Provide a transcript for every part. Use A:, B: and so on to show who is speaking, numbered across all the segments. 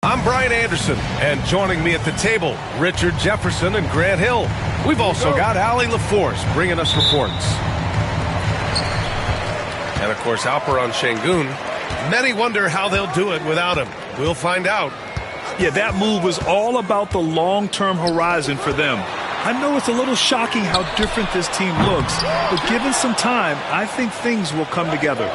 A: I'm Brian Anderson, and joining me at the table, Richard Jefferson and Grant Hill. We've also got Allie LaForce bringing us reports. And, of course, Alperen Sengun. Many wonder how they'll do it without him. We'll find out.
B: Yeah, that move was all about the long-term horizon for them. I know it's a little shocking how different this team looks, but given some time, I think things will come together.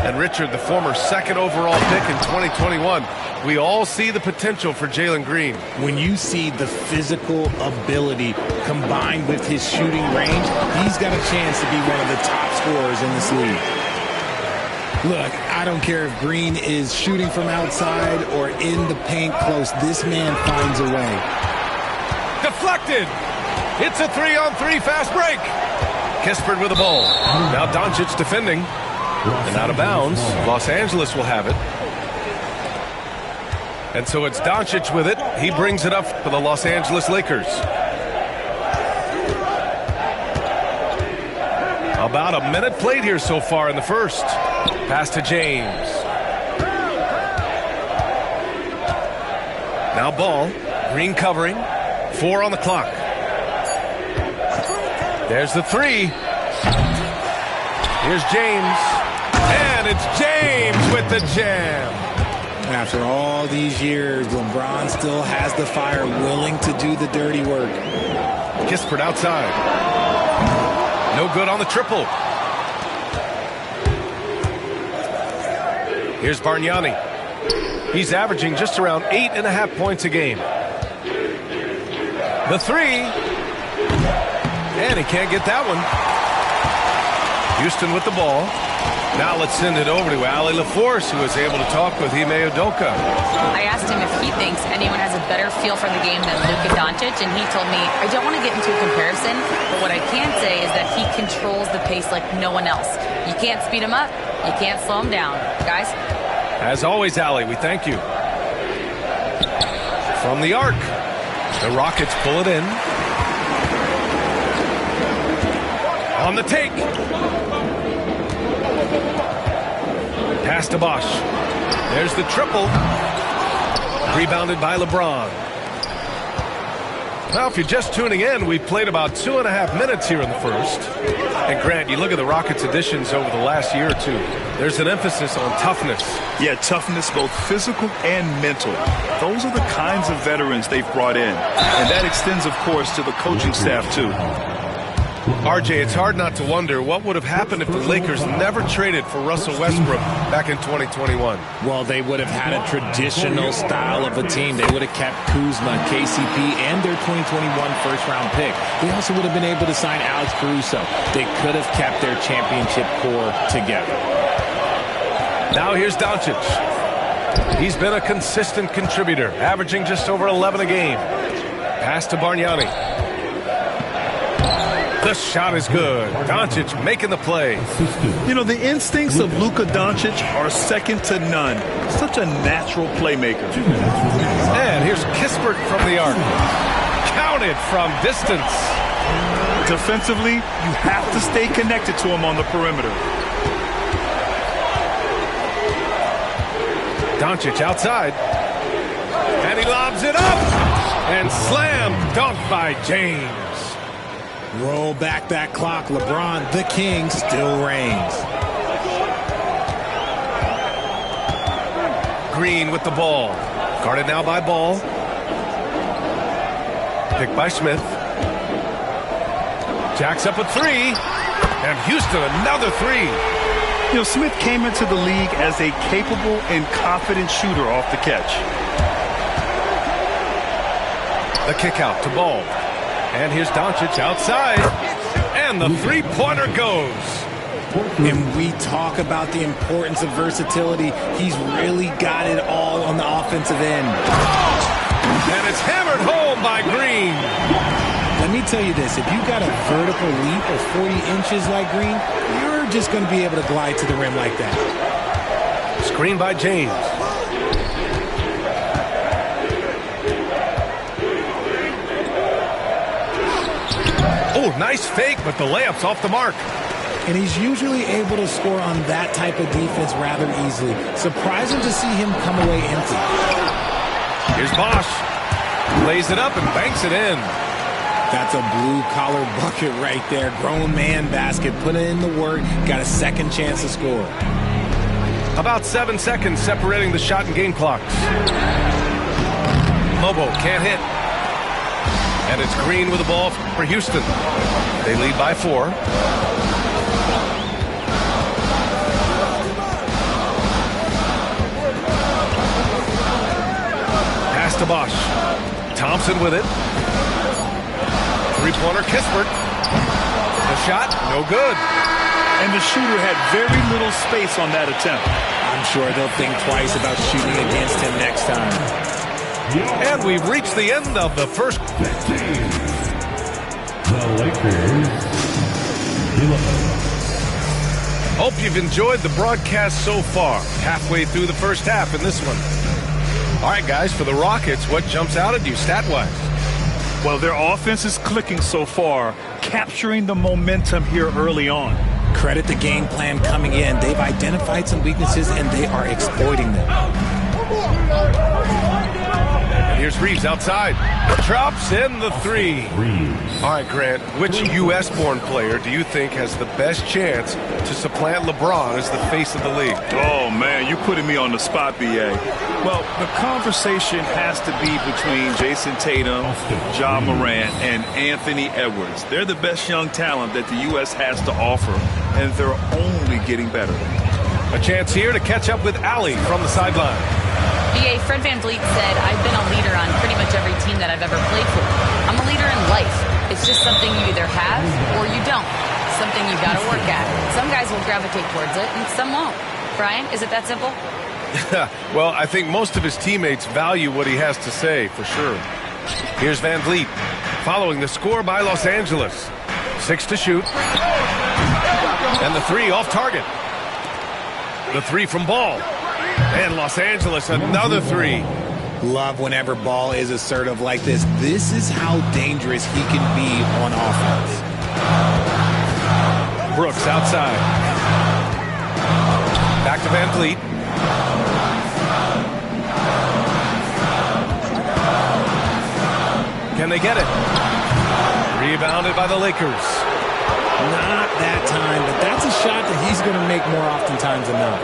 A: And Richard, the former second overall pick in 2021, we all see the potential for Jalen Green.
C: When you see the physical ability combined with his shooting range, he's got a chance to be one of the top scorers in this league. Look, I don't care if Green is shooting from outside or in the paint close. This man finds a way.
A: Deflected. It's a 3-on-3 fast break. Kispert with the ball. Now Doncic defending. And out of bounds. Los Angeles will have it. And so it's Doncic with it. He brings it up for the Los Angeles Lakers. About a minute played here so far in the first. Pass to James. Now ball. Green covering. 4 on the clock. There's the three. Here's James. And it's James with the jam.
C: After all these years, LeBron still has the fire, willing to do the dirty work.
A: Kispert outside. No good on the triple. Here's Bargnani. He's averaging just around 8.5 points a game. The three. And he can't get that one. Houston with the ball. Now let's send it over to Allie LaForce, who was able to talk with Ime Udoka.
D: I asked him if he thinks anyone has a better feel for the game than Luka Doncic, and he told me, I don't want to get into a comparison, but what I can say is that he controls the pace like no one else. You can't speed him up. You can't slow him down. Guys?
A: As always, Allie, we thank you. From the arc, the Rockets pull it in. On the take. Pass to Bosh. There's the triple. Rebounded by LeBron. Now, if you're just tuning in, we played about 2.5 minutes here in the first. And Grant, you look at the Rockets' additions over the last year or two. There's an emphasis on toughness.
B: Yeah, toughness, both physical and mental. Those are the kinds of veterans they've brought in. And that extends, of course, to the coaching staff, too.
A: RJ, it's hard not to wonder what would have happened if the Lakers never traded for Russell Westbrook back in 2021.
C: Well, they would have had a traditional style of a team. They would have kept Kuzma, KCP, and their 2021 first-round pick. They also would have been able to sign Alex Caruso. They could have kept their championship core together.
A: Now here's Doncic. He's been a consistent contributor, averaging just over 11 a game. Pass to Bargnani. The shot is good. Doncic making the play.
B: You know, the instincts of Luka Doncic are second to none. Such a natural playmaker.
A: And here's Kispert from the arc. Counted from distance.
B: Defensively, you have to stay connected to him on the perimeter.
A: Doncic outside. And he lobs it up. And slam dunk by James.
C: Roll back that clock. LeBron, the king, still reigns.
A: Green with the ball. Guarded now by Ball. Picked by Smith. Jacks up a three. And Houston another three.
B: You know, Smith came into the league as a capable and confident shooter off the catch.
A: The kick out to Ball. And here's Doncic outside. And the three-pointer goes.
C: And we talk about the importance of versatility. He's really got it all on the offensive end.
A: And it's hammered home by Green.
C: Let me tell you this. If you got a vertical leap of 40 inches like Green, you're just going to be able to glide to the rim like that.
A: Screen by James. Oh, nice fake, but the layup's off the mark.
C: and he's usually able to score on that type of defense rather easily. Surprising to see him come away empty.
A: Here's Bosch. Lays it up and banks it in.
C: That's a blue-collar bucket right there. Grown man basket. Put in the work. Got a second chance to score.
A: About 7 seconds separating the shot and game clocks. Lobo can't hit. And it's Green with the ball for Houston. They lead by 4. Pass to Bosch. Thompson with it. Three-pointer, Kispert. The shot, no good.
B: And the shooter had very little space on that attempt.
C: I'm sure they'll think twice about shooting against him next time.
A: And we've reached the end of the first.
E: The Lakers.
A: Hope you've enjoyed the broadcast so far. Halfway through the first half in this one. All right, guys, for the Rockets, what jumps out at you stat-wise?
B: Well, their offense is clicking so far, capturing the momentum here early on.
C: Credit the game plan coming in. They've identified some weaknesses, and they are exploiting them.
A: And here's Reeves outside. Drops in the 3. All right, Grant, which U.S.-born player do you think has the best chance to supplant LeBron as the face of the league?
B: Oh, man, you're putting me on the spot, B.A. Well, the conversation has to be between Jason Tatum, Ja Morant, and Anthony Edwards. They're the best young talent that the U.S. has to offer, and they're only getting better.
A: A chance here to catch up with Allie from the sideline.
D: BA, Fred VanVleet said, I've been a leader on pretty much every team that I've ever played for. I'm a leader in life. It's just something you either have or you don't. Something you got to work at. Some guys will gravitate towards it and some won't. Brian, is it that simple?
A: Well, I think most of his teammates value what he has to say, for sure. Here's VanVleet, following the score by Los Angeles. 6 to shoot. And the 3 off target. The 3 from Ball. And Los Angeles, another 3.
C: Love whenever Ball is assertive like this. This is how dangerous he can be on offense.
A: Brooks outside. Back to VanVleet. Can they get it? Rebounded by the Lakers.
C: Not that time, but that's a shot that he's going to make more oftentimes than not.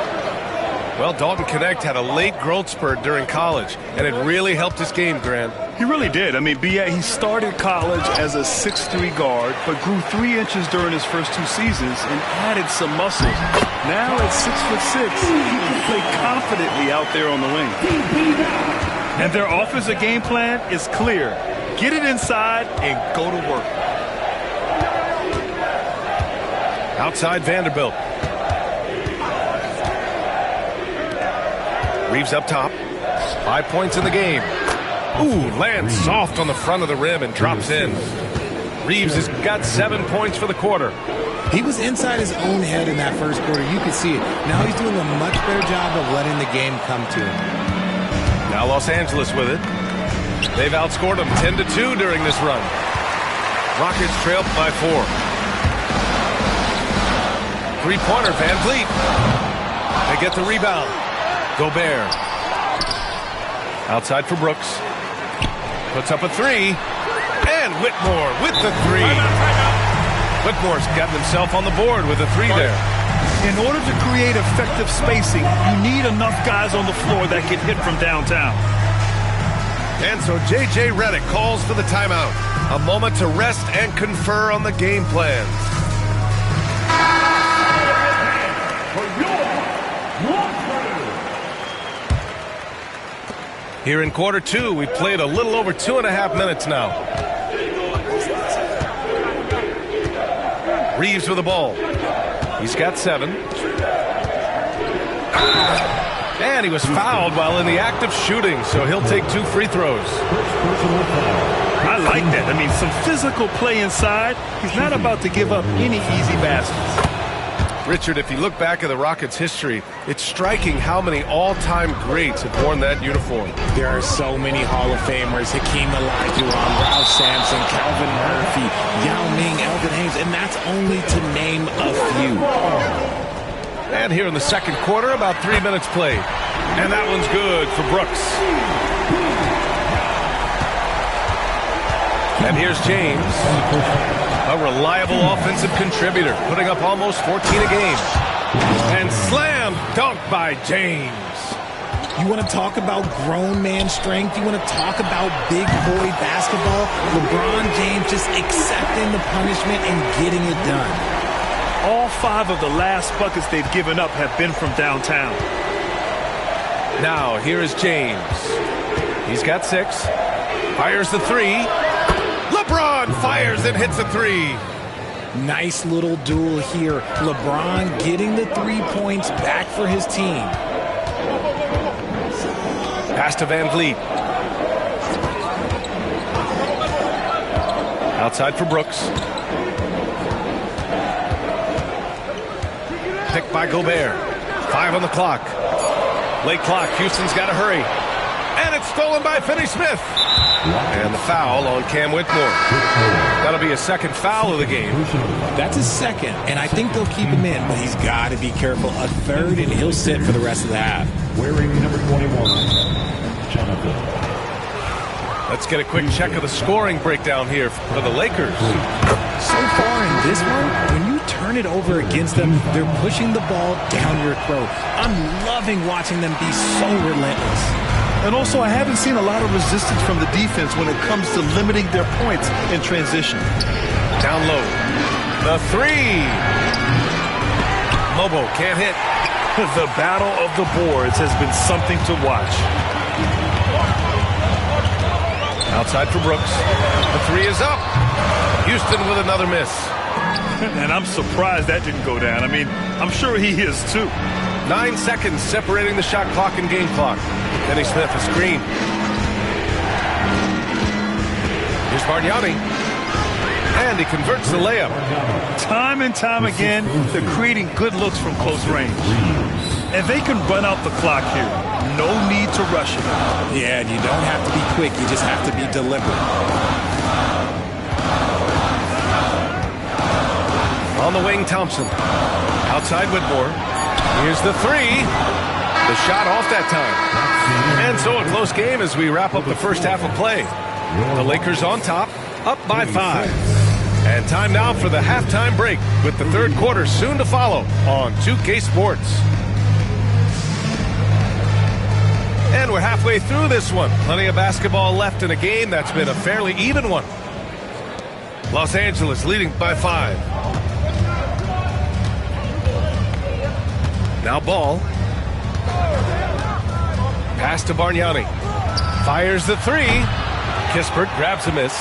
A: Well, Dalton Knecht had a late growth spurt during college, and it really helped his game, Grant.
B: He really did. I mean, B.A., he started college as a 6'3" guard, but grew 3 inches during his first 2 seasons and added some muscle. Now at 6'6", he can play confidently out there on the wing. And their offensive game plan is clear. Get it inside and go to work.
A: Outside Vanderbilt. Reeves up top. 5 points in the game. Ooh, lands soft on the front of the rim and drops in. Reeves has got 7 points for the quarter.
C: He was inside his own head in that first quarter. You could see it. Now he's doing a much better job of letting the game come to him.
A: Now Los Angeles with it. They've outscored them 10-2 during this run. Rockets trail by 4. Three-pointer, VanVleet. They get the rebound. Gobert. Outside for Brooks. Puts up a 3. And Whitmore with the 3. Whitmore's gotten himself on the board with a 3 there.
B: In order to create effective spacing, you need enough guys on the floor that can hit from downtown.
A: And so J.J. Redick calls for the timeout. A moment to rest and confer on the game plans. Here in quarter 2, we played a little over 2.5 minutes now. Reeves with the ball. He's got 7. And he was fouled while in the act of shooting, so he'll take 2 free throws.
B: I like that. I mean, some physical play inside. He's not about to give up any easy baskets.
A: Richard, if you look back at the Rockets' history, it's striking how many all-time greats have worn that uniform.
C: There are so many Hall of Famers: Hakeem Olajuwon, Ralph Sampson, Calvin Murphy, Yao Ming, Elvin Hayes, and that's only to name a few.
A: And here in the second quarter, about 3 minutes played. And that one's good for Brooks. And here's James, a reliable offensive contributor, putting up almost 14 a game. And slam dunk by James.
C: You want to talk about grown man strength? You want to talk about big boy basketball? LeBron James just accepting the punishment and getting it done.
B: All 5 of the last buckets they've given up have been from downtown.
A: Now, here is James. He's got 6. Fires the 3. LeBron fires and hits a 3.
C: Nice little duel here. LeBron getting the 3 points back for his team.
A: Pass to Van Vliet. Outside for Brooks. Picked by Gobert. 5 on the clock. Late clock. Houston's got to hurry. And it's stolen by Finney-Smith. And the foul on Cam Whitmore. That'll be a second foul of the game.
C: That's his second, and I think they'll keep him in, but he's got to be careful. A third, and he'll sit for the rest of the half.
E: Wearing number 21, Jonathan.
A: Let's get a quick check of the scoring breakdown here for the Lakers.
C: So far in this one, when you turn it over against them, they're pushing the ball down your throat. I'm loving watching them be so relentless.
B: And also, I haven't seen a lot of resistance from the defense when it comes to limiting their points in transition.
A: Down low. The 3. Lobo can't hit.
B: The battle of the boards has been something to watch.
A: Outside for Brooks. The 3 is up. Houston with another miss.
B: And I'm surprised that didn't go down. I mean, I'm sure he is too.
A: 9 seconds separating the shot clock and game clock. Finney-Smith a screen. Here's Bargnani. And he converts the layup.
B: Time and time again, they're creating good looks from close range. And they can run out the clock here. No need to rush it.
C: Yeah, and you don't have to be quick. You just have to be deliberate.
A: On the wing, Thompson. Outside Whitmore. Here's the 3. The shot off that time. And so a close game as we wrap up the first half of play. The Lakers on top, up by 5. And time now for the halftime break with the third quarter soon to follow on 2K Sports. And we're halfway through this one. Plenty of basketball left in a game that's been a fairly even one. Los Angeles leading by 5. Now Ball. Pass to Bargnani. Fires the 3. Kispert grabs a miss.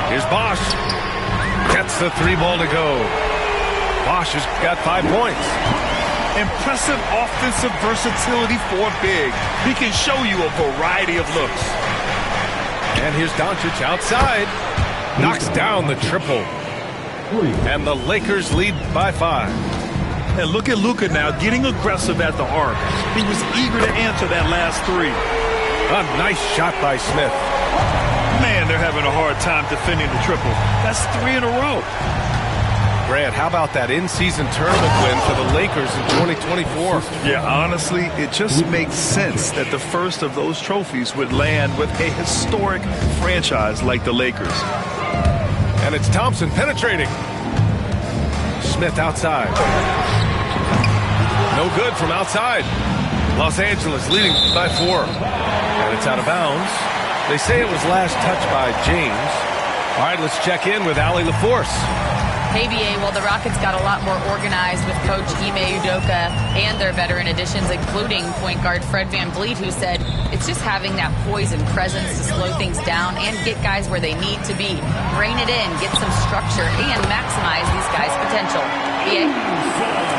A: Here's Bosch. Gets the 3 ball to go. Bosch has got 5 points.
B: Impressive offensive versatility for big. He can show you a variety of looks.
A: And here's Doncic outside. Knocks down the triple. And the Lakers lead by 5.
B: And look at Luka now getting aggressive at the arc. He was eager to answer that last 3.
A: A nice shot by Smith.
B: Man, they're having a hard time defending the triple. That's 3 in a row.
A: Grant, how about that in-season tournament win for the Lakers in 2024?
B: Yeah, honestly, it just makes sense that the first of those trophies would land with a historic franchise like the Lakers.
A: And it's Thompson penetrating. Smith outside. No good from outside. Los Angeles leading by 4. And it's out of bounds. They say it was last touched by James. All right, let's check in with Allie LaForce.
D: Hey, BA, well, the Rockets got a lot more organized with Coach Ime Udoka and their veteran additions, including point guard Fred VanVleet, who said it's just having that poise and presence to slow things down and get guys where they need to be. Rein it in, get some structure, and maximize these guys' potential. BA?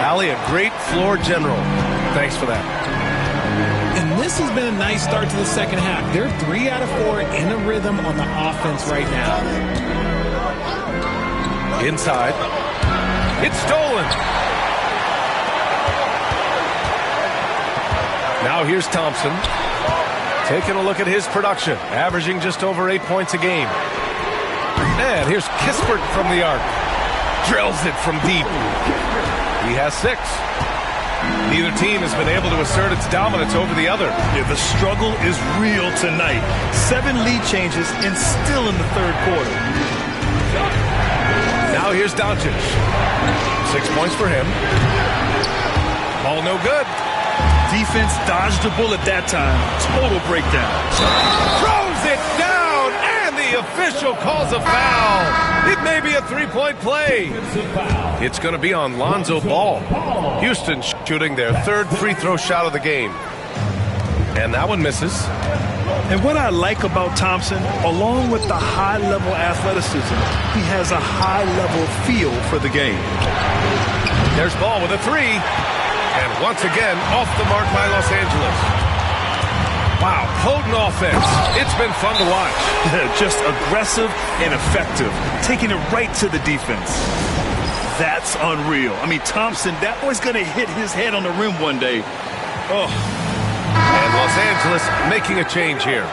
A: Allie, a great floor general. Thanks for that.
C: And this has been a nice start to the second half. They're 3 out of 4 in a rhythm on the offense right now.
A: Inside. It's stolen. Now here's Thompson. Taking a look at his production. Averaging just over 8 points a game. And here's Kispert from the arc. Drills it from deep. He has 6. Neither team has been able to assert its dominance over the other.
B: Yeah, the struggle is real tonight. 7 lead changes and still in the third quarter.
A: Now here's Doncic. 6 points for him. Ball no good.
B: Defense dodged a bullet that time. Total breakdown.
A: Throws it down, and the official calls a foul. It may be a 3-point play. It's going to be on Lonzo Ball. Houston shooting their 3rd free throw shot of the game. And that one misses.
B: And what I like about Thompson, along with the high-level athleticism, he has a high-level feel for the game.
A: There's Ball with a 3. And once again, off the mark by Los Angeles. Wow, potent offense. It's been fun to watch.
B: Just aggressive and effective, taking it right to the defense. That's unreal. I mean, Thompson, that boy's going to hit his head on the rim one day. Oh.
A: And Los Angeles making a change here.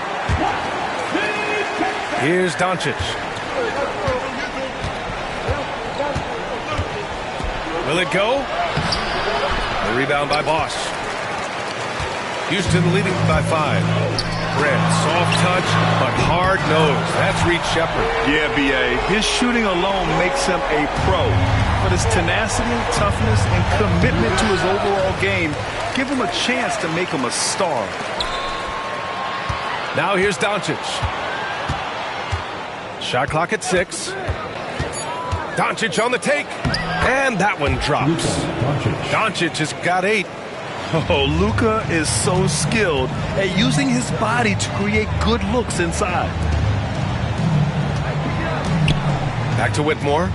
A: Here's Doncic. Will it go? The rebound by Bosch. Houston leading by 5. Grant, soft touch, but hard nose. That's Reed Shepherd.
B: Yeah, B.A. His shooting alone makes him a pro. But his tenacity, toughness, and commitment to his overall game give him a chance to make him a star.
A: Now here's Doncic. Shot clock at 6. Doncic on the take. And that one drops. Doncic has got 8.
B: Oh, Luka is so skilled at using his body to create good looks inside.
A: Back to Whitmore.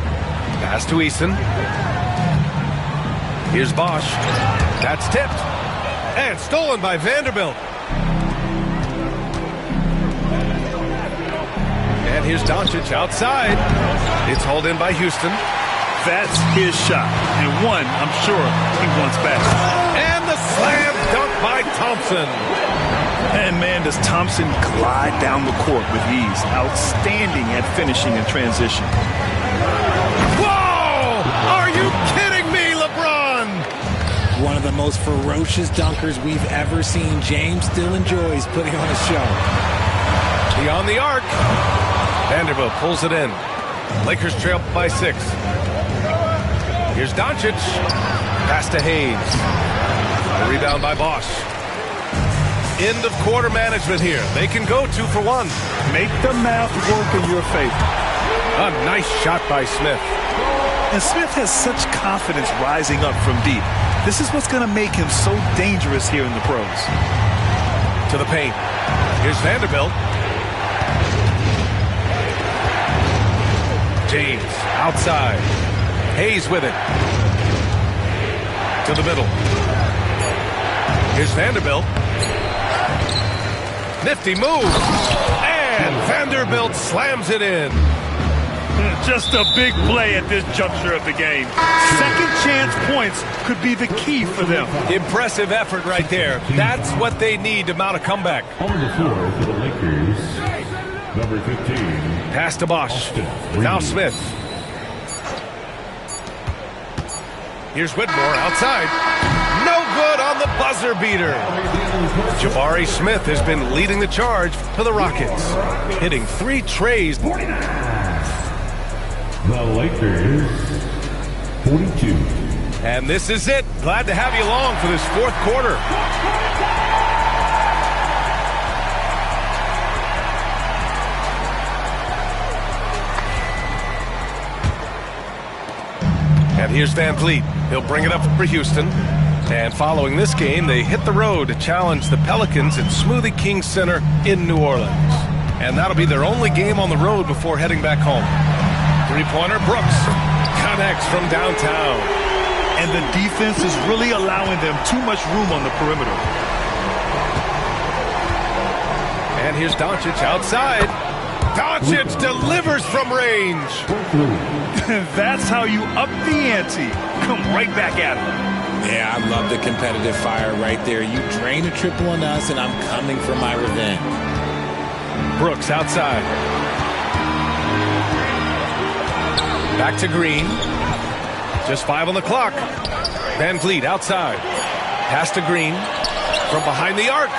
A: Pass to Eason. Here's Bosch. That's tipped. And stolen by Vanderbilt. And here's Doncic outside. It's hauled in by Houston.
B: That's his shot, and one I'm sure he wants back.
A: And the slam dunk by Thompson.
B: And man, does Thompson glide down the court with ease. Outstanding at finishing in transition.
A: Whoa! Are you kidding me, LeBron?
C: One of the most ferocious dunkers we've ever seen. James still enjoys putting on a show.
A: Beyond the arc. Vanderbilt pulls it in. Lakers trail by 6. Here's Doncic. Pass to Hayes. A rebound by Bosch. End of quarter management here. They can go 2 for 1.
B: Make the math work in your favor.
A: A nice shot by Smith.
B: And Smith has such confidence rising up from deep. This is what's going to make him so dangerous here in the pros.
A: To the paint. Here's Vanderbilt. James outside. Hayes with it. To the middle. Here's Vanderbilt. Nifty move. And Vanderbilt slams it in.
B: Just a big play at this juncture of the game. Second chance points could be the key for them.
A: Impressive effort right there. That's what they need to mount a comeback.
E: On the floor for the Lakers, number 15.
A: Pass to Bosch. Now Smith. Here's Whitmore outside. No good on the buzzer beater. Jabari Smith has been leading the charge for the Rockets, hitting 3 trays.
E: The Lakers, 42.
A: And this is it. Glad to have you along for this 4th quarter. And here's Van Vliet. He'll bring it up for Houston. And following this game, they hit the road to challenge the Pelicans at Smoothie King Center in New Orleans. And that'll be their only game on the road before heading back home. 3-pointer, Brooks connects from downtown.
B: And the defense is really allowing them too much room on the perimeter.
A: And here's Doncic outside. Doncic delivers from range.
B: That's how you up the ante. Come right back at him.
C: Yeah, I love the competitive fire right there. You drain a triple on us, and I'm coming for my revenge.
A: Brooks outside. Back to Green. Just 5 on the clock. Van Vliet outside. Pass to Green. From behind the arc.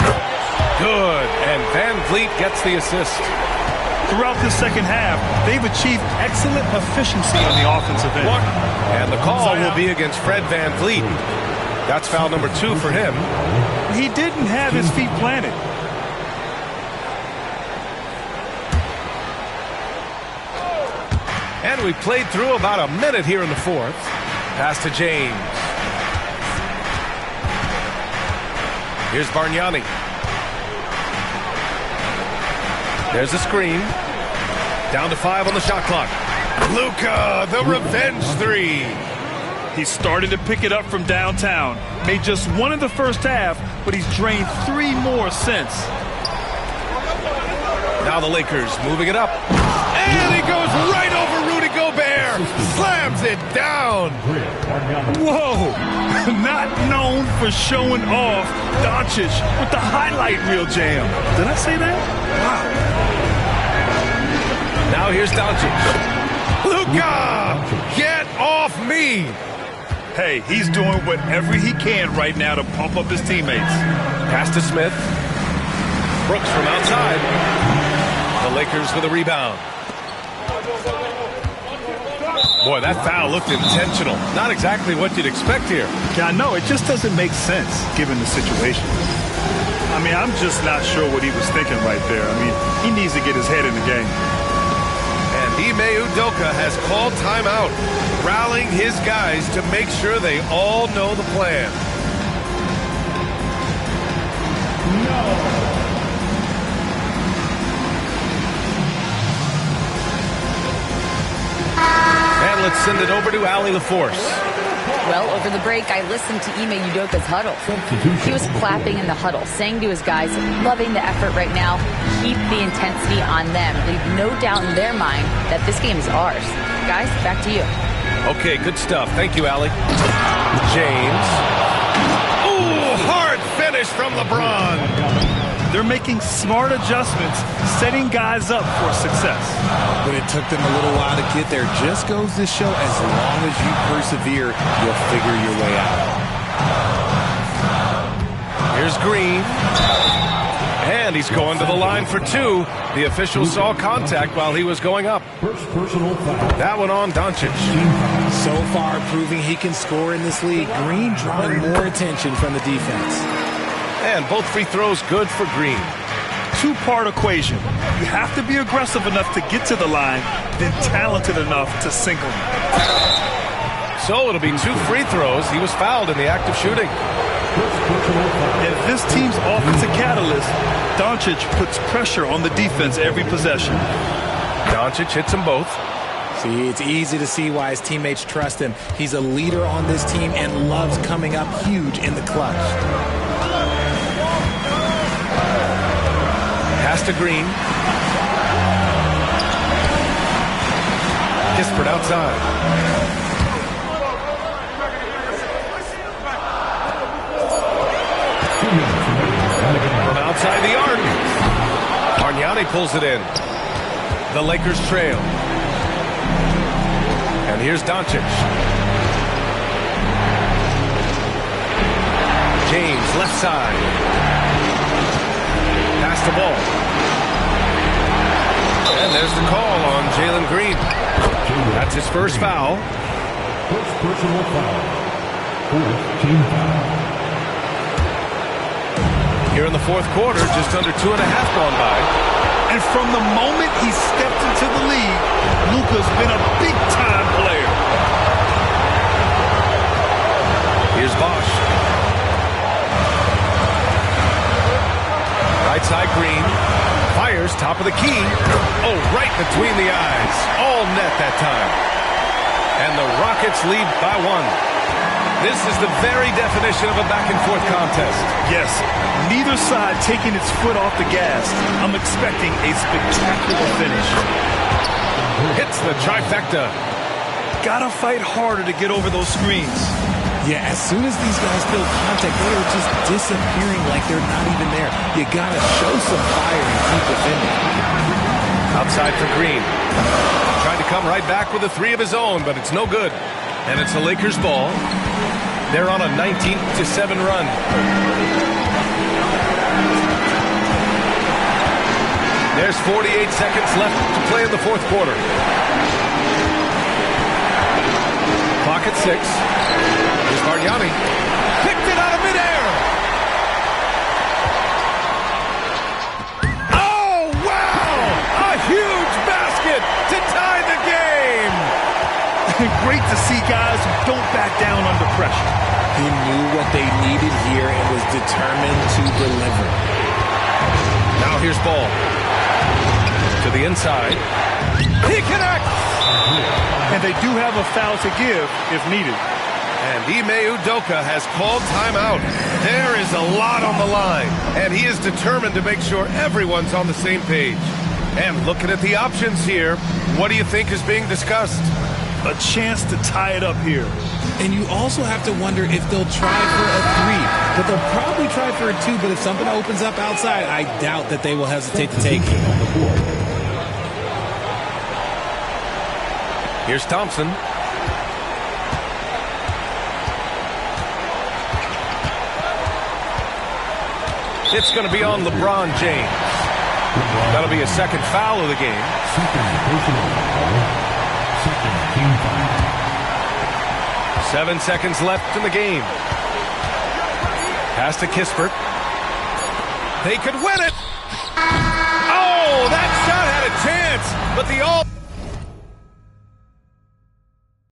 A: Good. And Van Vliet gets the assist.
B: Throughout the second half, they've achieved excellent efficiency on the offensive end.
A: And the call will be against Fred Van Vliet. That's foul number 2 for him.
B: He didn't have his feet planted.
A: And we played through about a minute here in the fourth. Pass to James. Here's Bargnani. There's a screen. Down to 5 on the shot clock. Luka, the revenge 3.
B: He's starting to pick it up from downtown. Made just 1 in the first half, but he's drained 3 more since.
A: Now the Lakers moving it up. And he goes right over Rudy Gobert. Slams it down.
B: Whoa! Not known for showing off, Doncic with the highlight reel jam. Did I say that? Wow.
A: Now here's Doncic. Luka, get off me.
B: Hey, he's doing whatever he can right now to pump up his teammates.
A: Pass to Smith. Brooks from outside. The Lakers with a rebound. Boy, that foul looked intentional. Not exactly what you'd expect here.
B: Yeah, I know. It just doesn't make sense given the situation. I mean, I'm just not sure what he was thinking right there. I mean, he needs to get his head in the game.
A: And Ime Udoka has called timeout, rallying his guys to make sure they all know the plan. And let's send it over to Allie LaForce.
D: Well, over the break, I listened to Ime Udoka's huddle. He was clapping in the huddle, saying to his guys, loving the effort right now, keep the intensity on them. Leave no doubt in their mind that this game is ours. Guys, back to you.
A: Okay, good stuff. Thank you, Allie. James. Ooh, hard finish from LeBron.
B: They're making smart adjustments, setting guys up for success.
C: But it took them a little while to get there. Just goes to show, as long as you persevere, you'll figure your way out.
A: Here's Green. And he's going to the line for 2. The official saw contact while he was going up.
E: First personal foul.
A: That one on Doncic.
C: So far, proving he can score in this league. Green drawing more attention from the defense.
A: And both free throws good for Green.
B: 2-part equation. You have to be aggressive enough to get to the line, then talented enough to sink them.
A: So it'll be 2 free throws. He was fouled in the act of shooting.
B: If this team's offensive catalyst, Doncic puts pressure on the defense every possession.
A: Doncic hits them both.
C: See, it's easy to see why his teammates trust him. He's a leader on this team and loves coming up huge in the clutch.
A: Pass to Green. Kispert outside. From outside the arc. Bargnani pulls it in. The Lakers trail. And here's Doncic. James left side. Pass the ball. And there's the call on Jalen Green. That's his first foul.
E: First personal foul. 4th team foul.
A: Here in the fourth quarter, just under 2.5 gone by.
B: And from the moment he stepped into the league, Luka's been a big-time player.
A: Here's Bosch. Right side Green. Fires, top of the key. Oh, right between the eyes. All net that time. And the Rockets lead by 1. This is the very definition of a back-and-forth contest.
B: Yes, neither side taking its foot off the gas. I'm expecting a spectacular finish.
A: Hits the trifecta.
B: Gotta fight harder to get over those screens.
C: Yeah, as soon as these guys feel contact, they are just disappearing like they're not even there. You gotta show some fire and keep defending.
A: Outside for Green. Tried to come right back with a three of his own, but it's no good. And it's a Lakers ball. They're on a 19-7 run. There's 48 seconds left to play in the fourth quarter. Clock at 6. Here's Bargnani. Picked it out of midair. Oh, wow! A huge basket to tie the game.
B: Great to see guys who don't back down under pressure.
C: He knew what they needed here and was determined to deliver.
A: Now here's Ball. To the inside. He connects!
B: And they do have a foul to give if needed.
A: And Ime Udoka has called timeout. There is a lot on the line, and he is determined to make sure everyone's on the same page. And looking at the options here, what do you think is being discussed?
B: A chance to tie it up here.
C: And you also have to wonder if they'll try for a 3. But they'll probably try for a 2, but if something opens up outside, I doubt that they will hesitate to take it.
A: Here's Thompson. It's going to be on LeBron James. That'll be a second foul of the game.
E: Second team foul.
A: 7 seconds left in the game. Pass to Kispert. They could win it. Oh, that shot had a chance, but the all